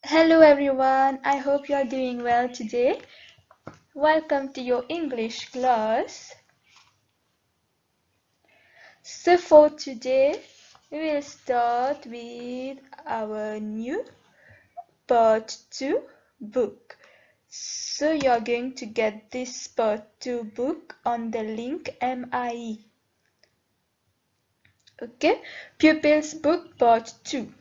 Hello everyone, I hope you are doing well today. Welcome to your English class. So for today, we will start with our new part 2 book. So you are going to get this part 2 book on the link MIE. Okay, Pupils Book Part 2.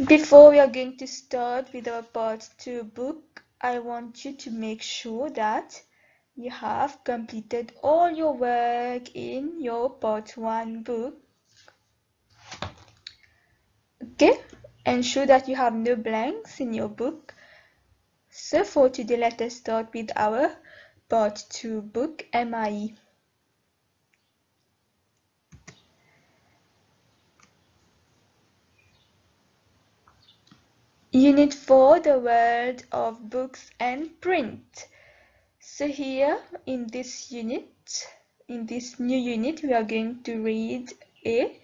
Before we are going to start with our part 2 book, I want you to make sure that you have completed all your work in your part 1 book. Okay, ensure that you have no blanks in your book. So for today, let us start with our part 2 book, MIE. Unit 4, the world of books and print. So here in this unit, in this new unit, we are going to read a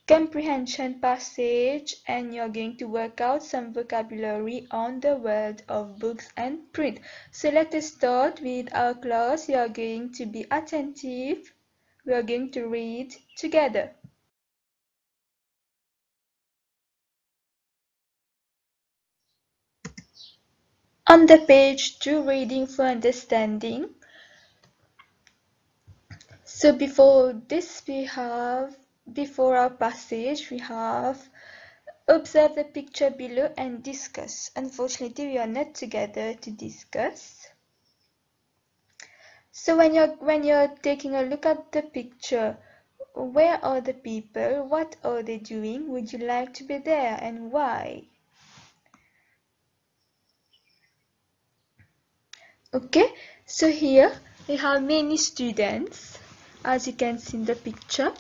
comprehension passage and you're going to work out some vocabulary on the world of books and print. So let us start with our class. You are going to be attentive. We are going to read together. On the page 2, reading for understanding. So before our passage, we have observe the picture below and discuss. Unfortunately, we are not together to discuss. So when you're taking a look at the picture, where are the people? What are they doing? Would you like to be there and why? Okay, so here we have many students, as you can see in the picture,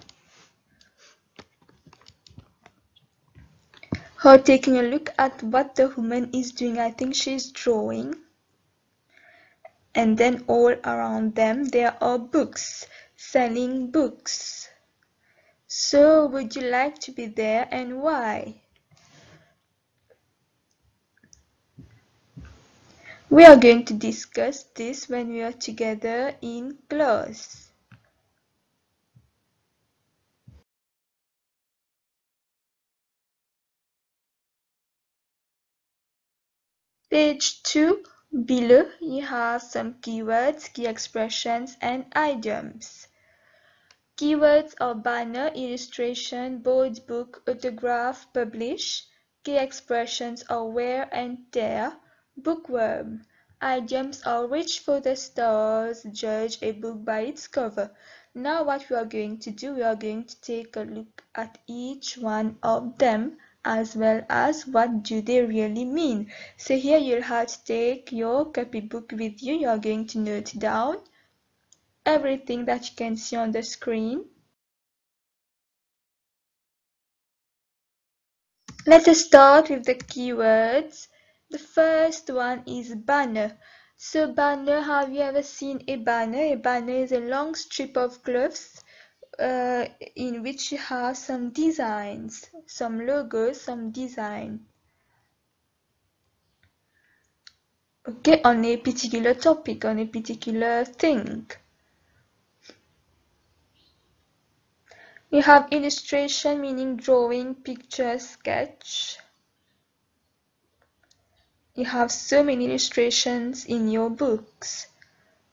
who are taking a look at what the woman is doing. I think she's drawing. And then all around them there are books, selling books. So would you like to be there and why? We are going to discuss this when we are together in class. Page 2, below you have some keywords, key expressions and idioms. Keywords are banner, illustration, board, book, autograph, publish. Key expressions are wear and tear, bookworm. Idioms are reach for the stars, judge a book by its cover. Now what we are going to do, we are going to take a look at each one of them as well as what do they really mean. So here you'll have to take your copybook with you. You are going to note down everything that you can see on the screen. Let us start with the keywords. The first one is banner. So banner, have you ever seen a banner? A banner is a long strip of cloth in which you have some designs, some logos, some design. Okay, on a particular topic, on a particular thing. You have illustration, meaning drawing, picture, sketch. You have so many illustrations in your books.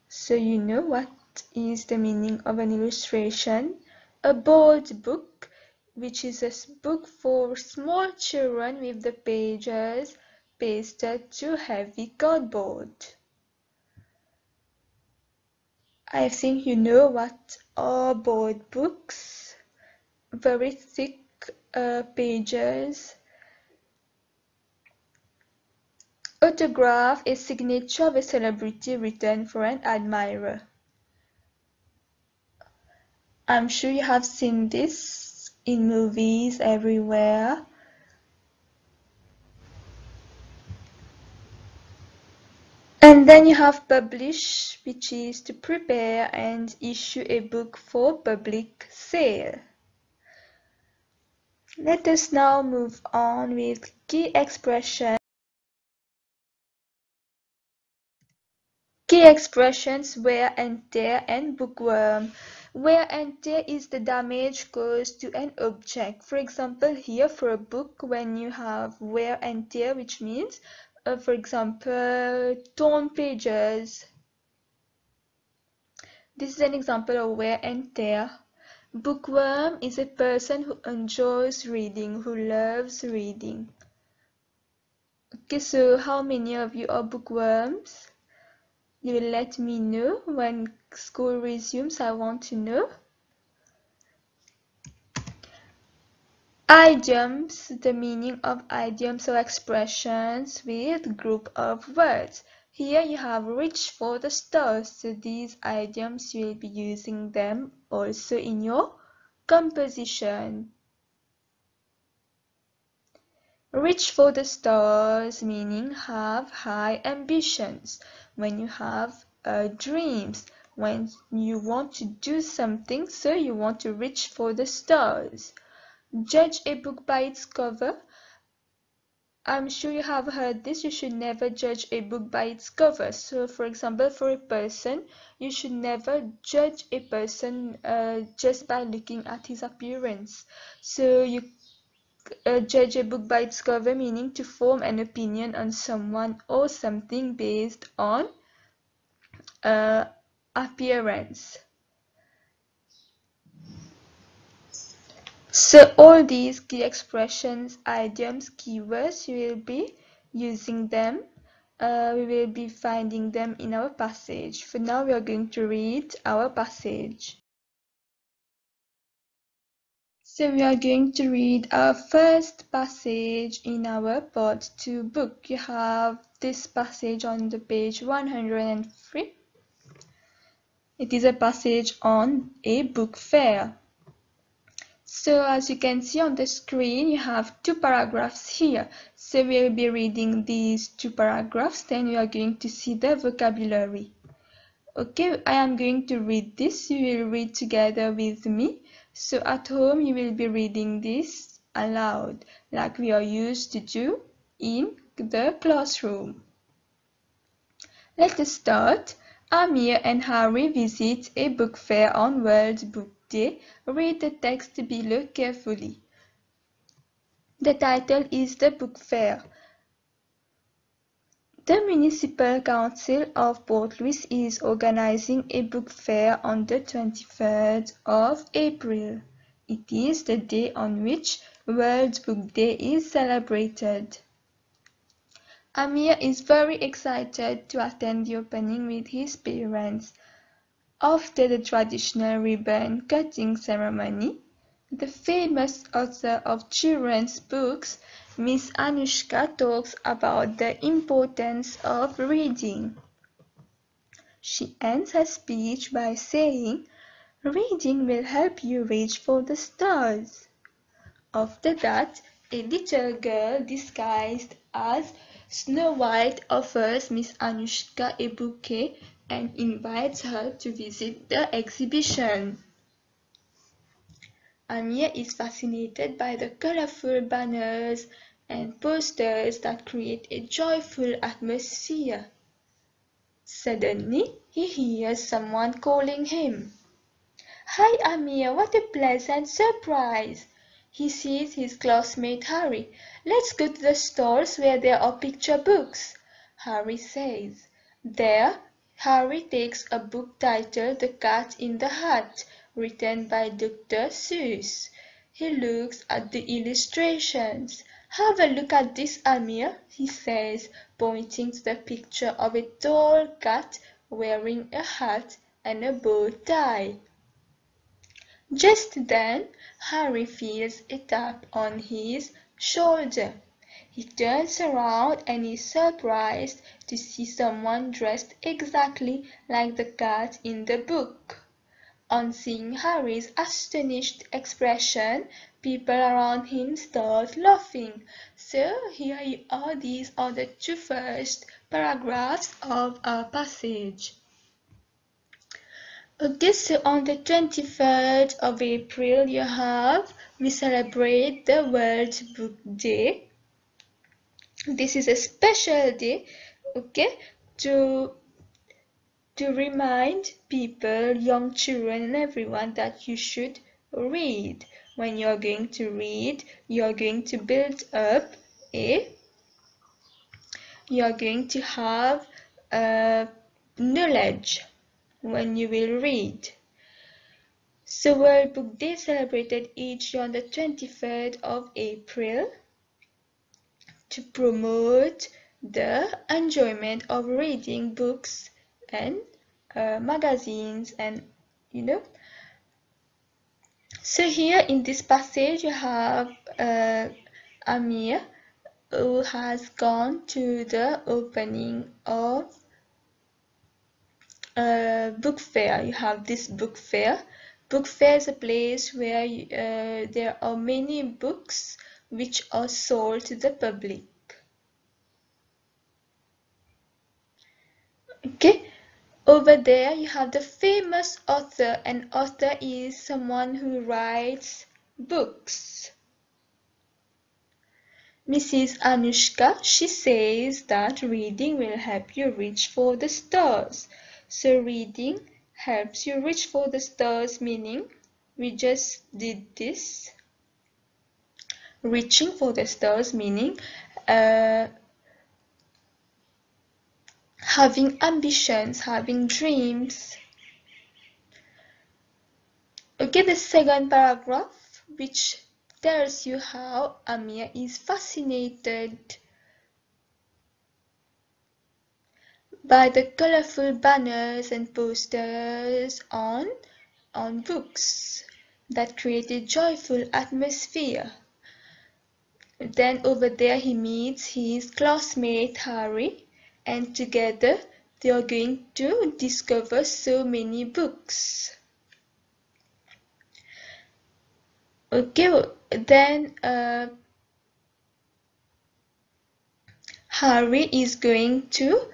So you know what is the meaning of an illustration? A board book, which is a book for small children with the pages pasted to heavy cardboard. I think you know what are board books. Very thick pages. Autograph, a signature of a celebrity written for an admirer. I'm sure you have seen this in movies everywhere. And then you have publish, which is to prepare and issue a book for public sale. Let us now move on with key expressions. Key expressions wear and tear and bookworm. Wear and tear is the damage caused to an object. For example, here for a book, when you have wear and tear, which means, for example, torn pages. This is an example of wear and tear. Bookworm is a person who enjoys reading, who loves reading. Okay, so how many of you are bookworms? You will let me know when school resumes. I want to know. Idioms, the meaning of idioms or expressions with group of words. Here you have reach for the stars. So these idioms you will be using them also in your composition. Reach for the stars meaning have high ambitions. When you have dreams, when you want to do something, so you want to reach for the stars. Judge a book by its cover. I'm sure you have heard this. You should never judge a book by its cover. So, for example, for a person, you should never judge a person just by looking at his appearance. So, you judge a book by its cover, meaning to form an opinion on someone or something based on appearance. So all these key expressions, idioms, keywords, you will be using them. We will be finding them in our passage. For now, we are going to read our passage. So we are going to read our first passage in our part 2 book. You have this passage on the page 103. It is a passage on a book fair. So as you can see on the screen, you have two paragraphs here. So we'll be reading these two paragraphs, then you are going to see the vocabulary. Okay, I am going to read this. You will read together with me. So at home, you will be reading this aloud, like we are used to do in the classroom. Let us start. Amir and Harry visit a book fair on World Book Day. Read the text below carefully. The title is The Book Fair. The Municipal Council of Port Louis is organizing a book fair on the 23rd of April. It is the day on which World Book Day is celebrated. Amir is very excited to attend the opening with his parents. After the traditional ribbon cutting ceremony, the famous author of children's books, Miss Anushka, talks about the importance of reading. She ends her speech by saying, "Reading will help you reach for the stars." After that, a little girl disguised as Snow White offers Miss Anushka a bouquet and invites her to visit the exhibition. Amir is fascinated by the colorful banners and posters that create a joyful atmosphere. Suddenly, he hears someone calling him. "Hi, Amir, what a pleasant surprise!" He sees his classmate Harry. "Let's go to the stalls where there are picture books," Harry says. There, Harry takes a book titled The Cat in the Hat, written by Dr. Seuss. He looks at the illustrations. "Have a look at this, Amir," he says, pointing to the picture of a tall cat wearing a hat and a bow tie. Just then Harry feels a tap on his shoulder. He turns around and is surprised to see someone dressed exactly like the cat in the book. On seeing Harry's astonished expression, people around him start laughing. So here are these are the two first paragraphs of our passage. Okay, so on the 23rd of April, you have we celebrate the World Book Day. This is a special day, okay, to remind people, young children and everyone that you should read. When you're going to read, you're going to build up you're going to have knowledge when you will read. So World Book Day celebrated each year on the 23rd of April to promote the enjoyment of reading books and magazines and So here in this passage you have Amir who has gone to the opening of book fair. You have this book fair. Book fair is a place where there are many books which are sold to the public. Okay, over there you have the famous author. An author is someone who writes books. Mrs. Anushka, she says that reading will help you reach for the stars. So reading helps you reach for the stars, meaning we just did this. Reaching for the stars meaning having ambitions, having dreams. Okay, the second paragraph, which tells you how Amir is fascinated by the colorful banners and posters on books that create a joyful atmosphere. Then over there he meets his classmate Harry, and together they are going to discover so many books. Okay, then Harry is going to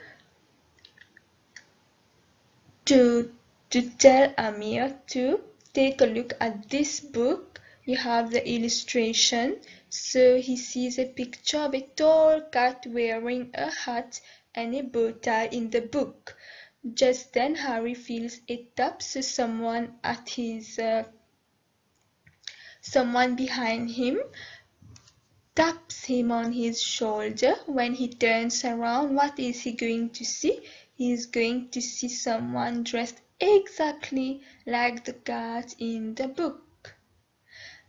tell Amir to take a look at this book. You have the illustration. So he sees a picture of a tall cat wearing a hat and a bow tie in the book. Just then Harry feels a tap, so someone behind him taps him on his shoulder. When he turns around, what is he going to see? He is going to see someone dressed exactly like the cat in the book.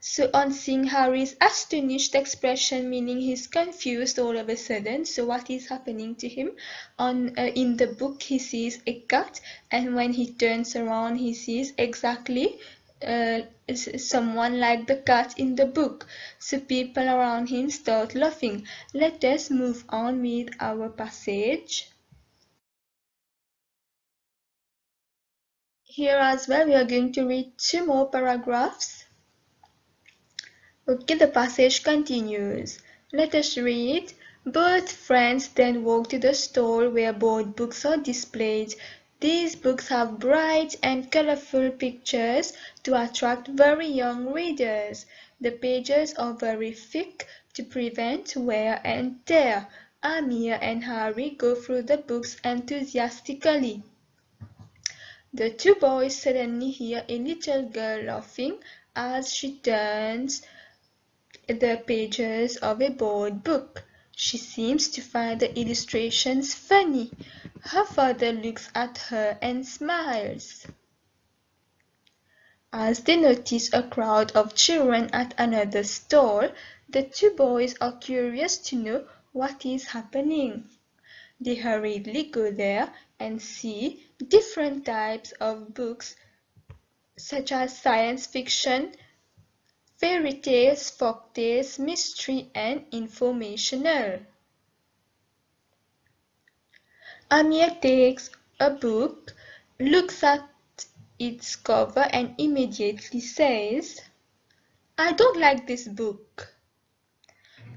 So on seeing Harry's astonished expression, meaning he's confused all of a sudden, so what is happening to him? In the book he sees a cat, and when he turns around he sees exactly someone like the cat in the book. So people around him start laughing. Let us move on with our passage. Here as well we are going to read 2 more paragraphs. Okay, the passage continues. Let us read. Both friends then walk to the store where board books are displayed. These books have bright and colorful pictures to attract very young readers. The pages are very thick to prevent wear and tear. Amir and Harry go through the books enthusiastically. The 2 boys suddenly hear a little girl laughing as she turns the pages of a board book. She seems to find the illustrations funny. Her father looks at her and smiles. As they notice a crowd of children at another stall, the 2 boys are curious to know what is happening. They hurriedly go there and see different types of books such as science fiction, fairy tales, folktales, mystery, and informational. Amir takes a book, looks at its cover, and immediately says, "I don't like this book."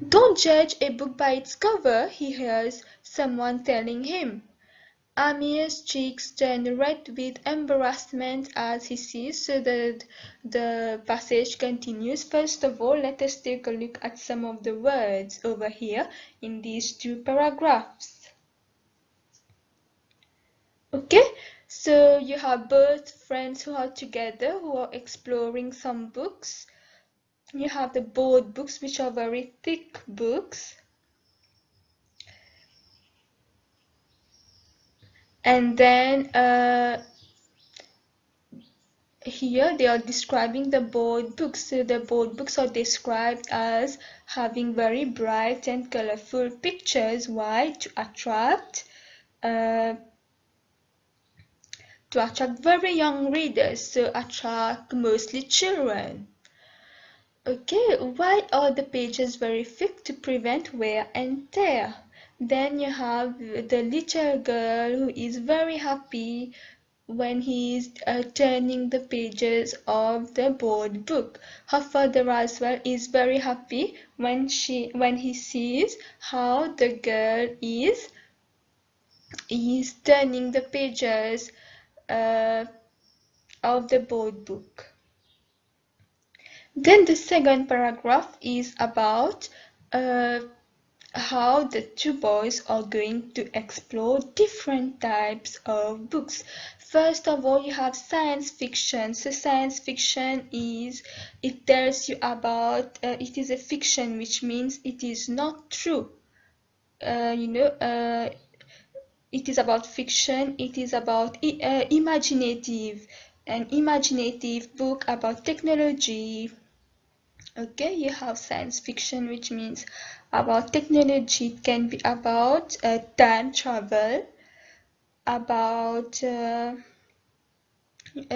"Don't judge a book by its cover," he hears someone telling him. Amir's cheeks turn red with embarrassment as he sees, so that the passage continues. First of all, let us take a look at some of the words over here in these two paragraphs. Okay, so you have both friends who are together, who are exploring some books. You have the board books, which are very thick books. And then here they are describing the board books. So the board books are described as having very bright and colorful pictures. Why? Uh, to attract very young readers, so attract mostly children. Okay, why are the pages very thick? To prevent wear and tear. Then you have the little girl who is very happy when he is turning the pages of the board book. Her father as well is very happy when he sees how the girl is turning the pages uh, of the board book. Then the second paragraph is about how the two boys are going to explore different types of books. First of all, you have science fiction. So science fiction it tells you about, it is a fiction, which means it is not true. It is about fiction, it is about an imaginative book about technology. Okay, you have science fiction, which means about technology. It can be about time travel, about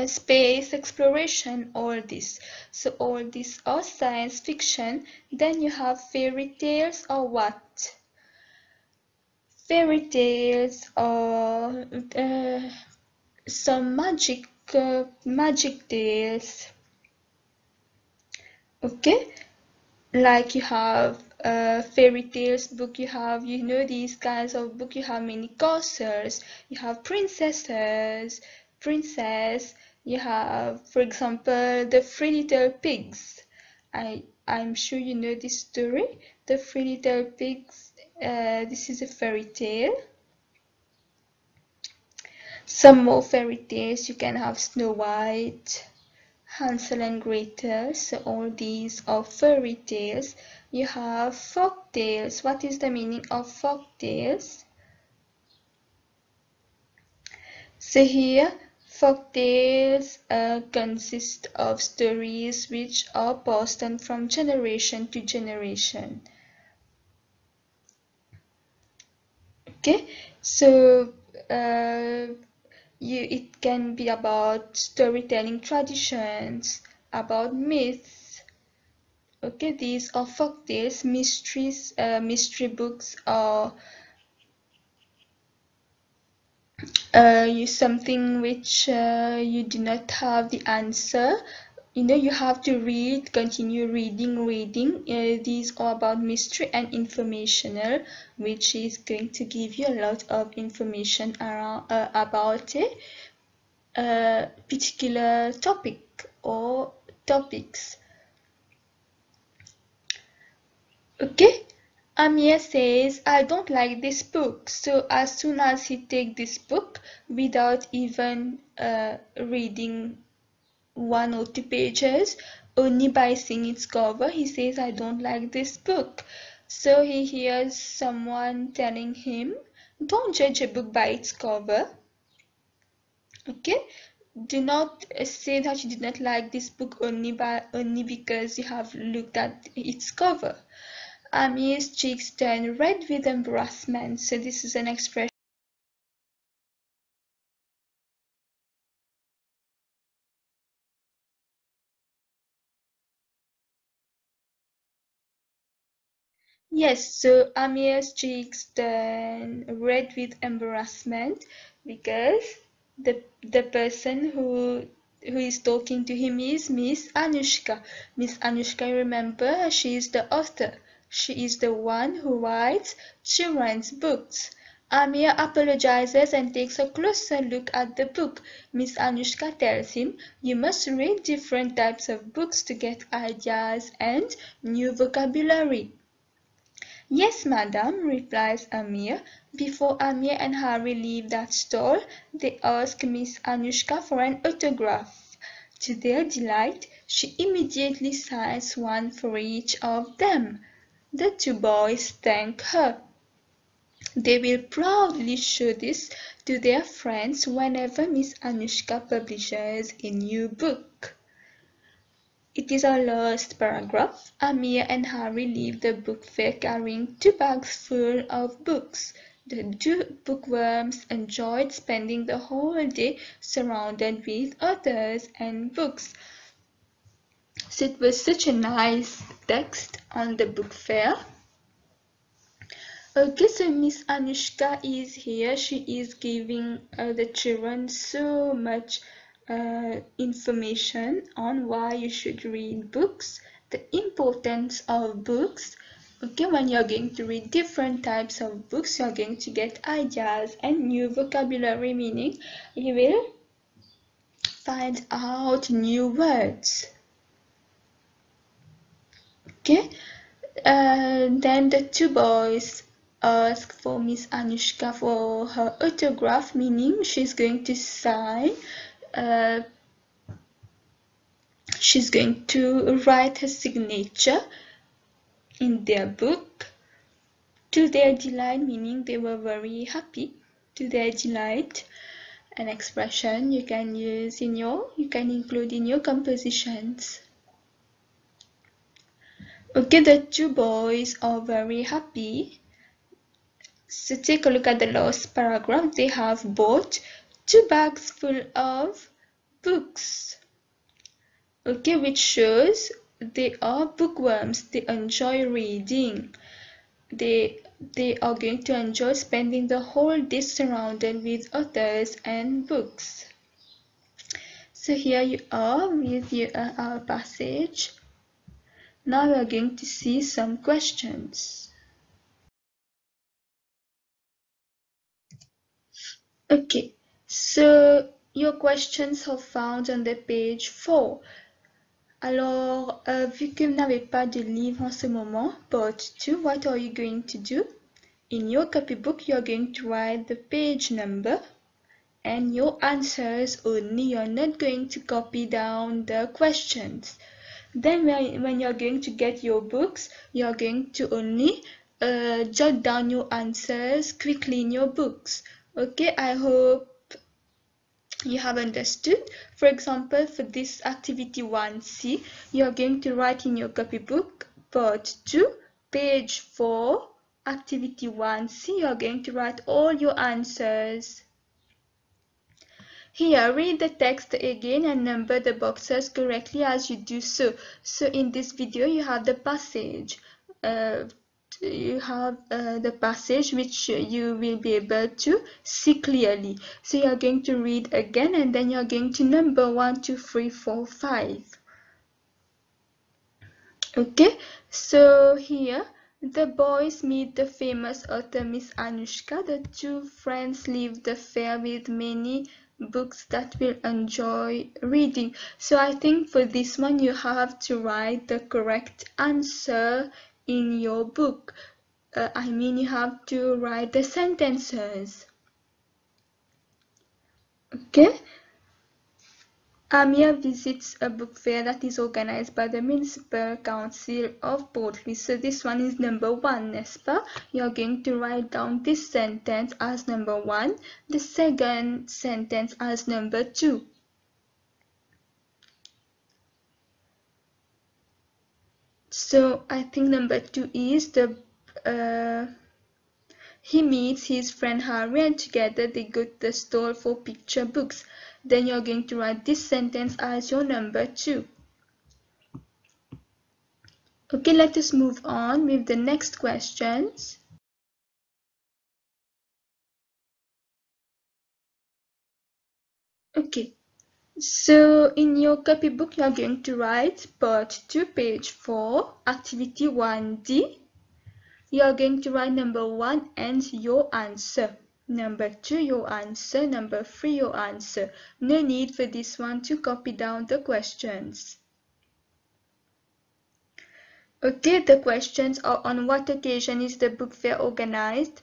space exploration, all this. So all these are science fiction. Then you have fairy tales, or what? Fairy tales are some magic tales. Okay, like you have fairy tales book, you have these kinds of book, you have many castles, you have princess, you have, for example, the Three Little Pigs. I'm sure you know this story, the Three Little Pigs. This is a fairy tale. Some more fairy tales, you can have Snow White, Hansel and Gretel. So all these are fairy tales. You have folk tales. What is the meaning of folk tales? So here, folk tales consist of stories which are passed on from generation to generation. Okay, so it can be about storytelling traditions, about myths. Okay, these are folk tales. Mystery books are something which you do not have the answer. You have to read, continue reading. These are about mystery and informational, which is going to give you a lot of information around about a particular topic or topics. Okay, Amir says, I don't like this book. So as soon as he takes this book, without even reading one or two pages, only by seeing its cover, he says, I don't like this book. So he hears someone telling him, don't judge a book by its cover. Okay, do not say that you did not like this book only because you have looked at its cover. Amir's cheeks turned red with embarrassment. So this is an expression. Yes, so Amir's cheeks turned red with embarrassment because the person who is talking to him is Miss Anushka. Miss Anushka, remember, she is the author. She is the one who writes children's books. Amir apologizes and takes a closer look at the book. Miss Anushka tells him, "You must read different types of books to get ideas and new vocabulary." "Yes, madam," replies Amir. Before Amir and Harry leave that stall, they ask Miss Anushka for an autograph. To their delight, she immediately signs one for each of them. The two boys thank her. They will proudly show this to their friends whenever Miss Anushka publishes a new book. It is our last paragraph. Amir and Harry leave the book fair carrying 2 bags full of books. The two bookworms enjoyed spending the whole day surrounded with authors and books. So it was such a nice text on the book fair. Okay, so Miss Anushka is here. She is giving the children so much information on why you should read books, the importance of books. Okay, when you're going to read different types of books, you're going to get ideas and new vocabulary, meaning you will find out new words. Okay, then the two boys ask for Miss Anushka for her autograph, meaning she's going to sign, she's going to write her signature in their book. To their delight, meaning they were very happy. To their delight, an expression you can use in you can include in your compositions. Okay, the two boys are very happy. So take a look at the last paragraph. They have bought 2 bags full of books. Okay, which shows they are bookworms. They enjoy reading. They are going to enjoy spending the whole day surrounded with authors and books. So here you are with our passage. Now we are going to see some questions. Okay, so your questions are found on the page 4. Alors, vu que vous n'avez pas de livre en ce moment, part 2, what are you going to do? In your copybook, you're going to write the page number and your answers only. You're not going to copy down the questions. Then when you're going to get your books, you're going to only jot down your answers quickly in your books. Okay, I hope you have understood. For example, for this activity 1C, you're going to write in your copybook, part 2, page 4, activity 1C, you're going to write all your answers. Here, read the text again and number the boxes correctly as you do so. So in this video, you have the passage. The passage which you will be able to see clearly. So you are going to read again and then you are going to number 1, 2, 3, 4, 5. Okay, so here the boys meet the famous author Miss Anushka. The two friends leave the fair with many books that will enjoy reading. So I think for this one you have to write the correct answer in your book. You have to write the sentences. Okay. Amir visits a book fair that is organized by the Municipal Council of Port Louis. So this one is number 1, n'est-ce pas? You're going to write down this sentence as number 1, the second sentence as number 2. So I think number 2 is he meets his friend Harry and together they go to the store for picture books. Then you're going to write this sentence as your number 2. Okay, let us move on with the next questions. Okay, so in your copybook, you are going to write part 2, page 4, activity 1D. You are going to write number 1 and your answer. Number 2 your answer. Number 3 your answer. No need for this one to copy down the questions. Okay, the questions are: on what occasion is the book fair organized?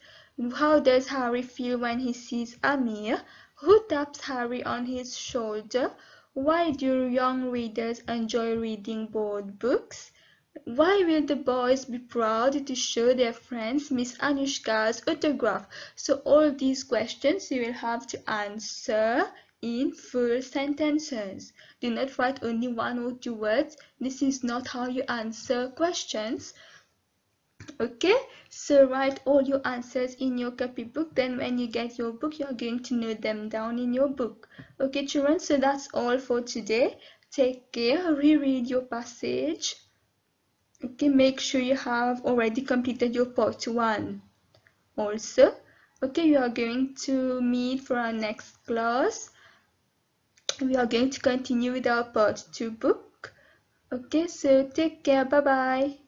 How does Harry feel when he sees Amir? Who taps Harry on his shoulder? Why do young readers enjoy reading board books? Why will the boys be proud to show their friends Miss Anushka's autograph? So all these questions you will have to answer in full sentences. Do not write only 1 or 2 words. This is not how you answer questions. Okay, so write all your answers in your copybook. Then when you get your book, you're going to note them down in your book. Okay, children, so that's all for today. Take care, reread your passage. Okay, make sure you have already completed your part 1 also. Okay, we are going to meet for our next class. We are going to continue with our part 2 book. Okay, so take care. Bye bye.